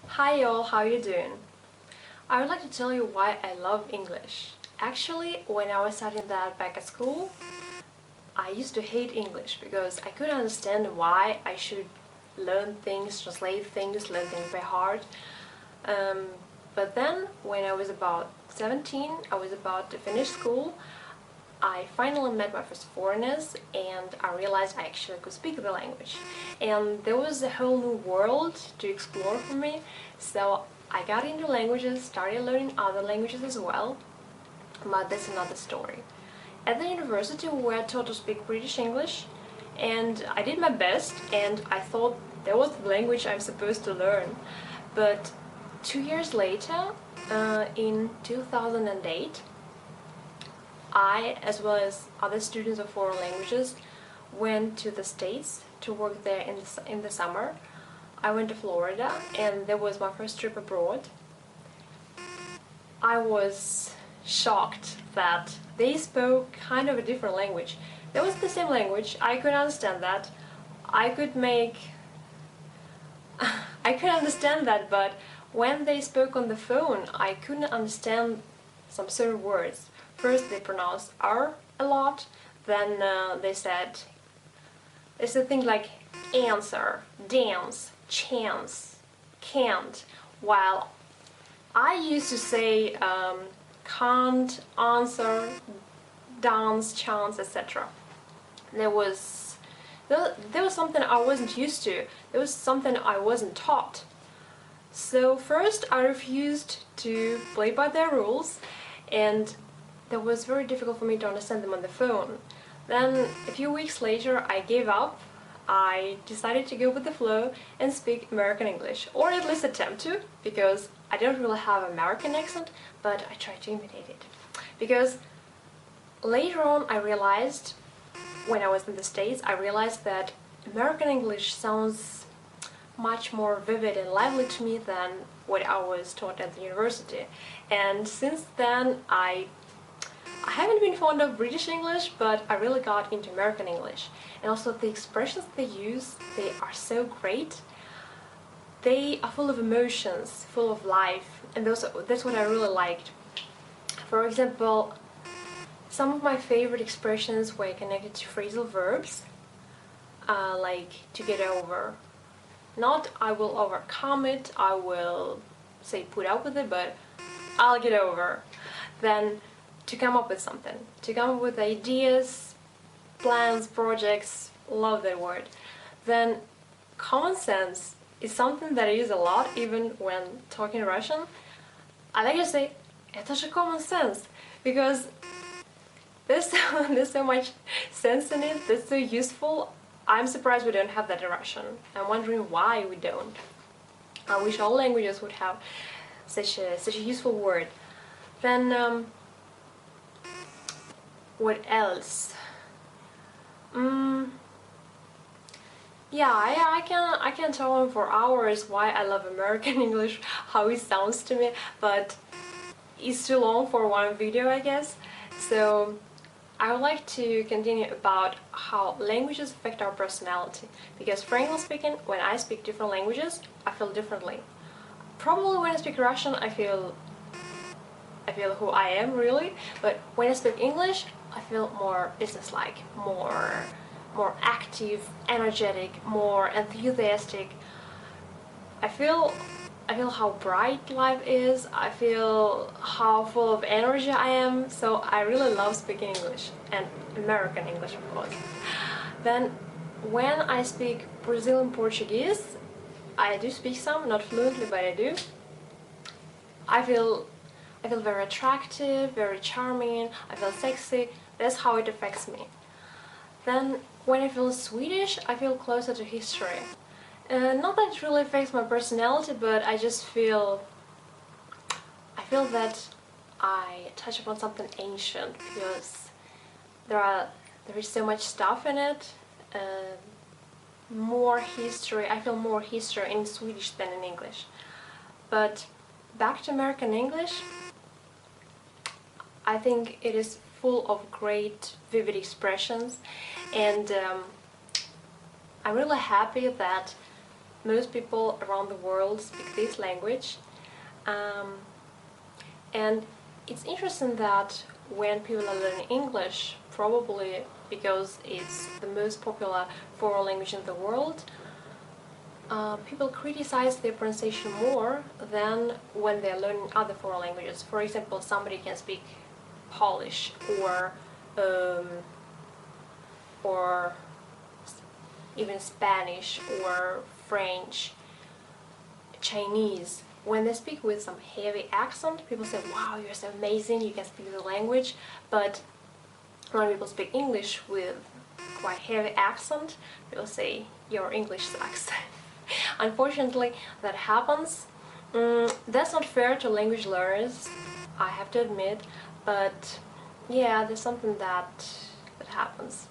Hi y'all, how you doing? I would like to tell you why I love English. Actually, when I was studying that back at school, I used to hate English because I couldn't understand why I should learn things, translate things, learn things by heart. Um, but then, when I was about 17, I was about to finish school, I finally met my first foreigners and I realized I actually could speak the language. And there was a whole new world to explore for me, so I got into languages, started learning other languages as well, but that's another story. At the university we were taught to speak British English, and I did my best and I thought that was the language I'm supposed to learn. But 2 years later, in 2008, I, as well as other students of foreign languages, went to the States to work there in the summer. I went to Florida and that was my first trip abroad. I was shocked that they spoke kind of a different language. That was the same language, I could understand that. I could make... I could understand that, but when they spoke on the phone, I couldn't understand some certain words. First they pronounced R a lot, then they said things like answer, dance, chance, can't, while I used to say can't, answer, dance, chance, etc. There was something I wasn't used to, there was something I wasn't taught. So first I refused to play by their rules, and that was very difficult for me to understand them on the phone. Then a few weeks later I gave up. I decided to go with the flow and speak American English, or at least attempt to, because I don't really have an American accent, but I tried to imitate it. Because later on I realized, when I was in the States, I realized that American English sounds much more vivid and lively to me than what I was taught at the university. And since then I haven't been fond of British English, but I really got into American English. And also the expressions they use, they are so great. They are full of emotions, full of life, and that's what I really liked. For example, some of my favorite expressions were connected to phrasal verbs, like to get over. Not I will overcome it, I will say put up with it, but I'll get over. Then to come up with something, to come up with ideas, plans, projects, love that word. Then common sense is something that I use a lot even when talking Russian. I like to say, это же common sense, because there's so much sense in it, that's so useful. I'm surprised we don't have that in Russian. I'm wondering why we don't. I wish all languages would have such a useful word. Then what else? Yeah, I can tell on for hours why I love American English, how it sounds to me, but it's too long for one video, I guess. So I would like to continue about how languages affect our personality, because frankly speaking, when I speak different languages, I feel differently. Probably when I speak Russian, I feel who I am really, but when I speak English, I feel more businesslike, more active, energetic, more enthusiastic. I feel how bright life is, I feel how full of energy I am, so I really love speaking English, and American English of course. Then when I speak Brazilian Portuguese, I do speak some, not fluently, but I do. I feel very attractive, very charming, I feel sexy, that's how it affects me. Then when I feel Swedish, I feel closer to history. Not that it really affects my personality, but I just feel that I touch upon something ancient, because there is so much stuff in it. More history, I feel more history in Swedish than in English. But back to American English, I think it is full of great, vivid expressions, and I'm really happy that most people around the world speak this language. And it's interesting that when people are learning English, probably because it's the most popular foreign language in the world, people criticize their pronunciation more than when they're learning other foreign languages. For example, somebody can speak Polish or even Spanish or French, Chinese. When they speak with some heavy accent, people say, wow, you're so amazing, you can speak the language. But when people speak English with quite heavy accent, people say, your English sucks. Unfortunately, that happens. That's not fair to language learners, I have to admit, but yeah, there's something that happens.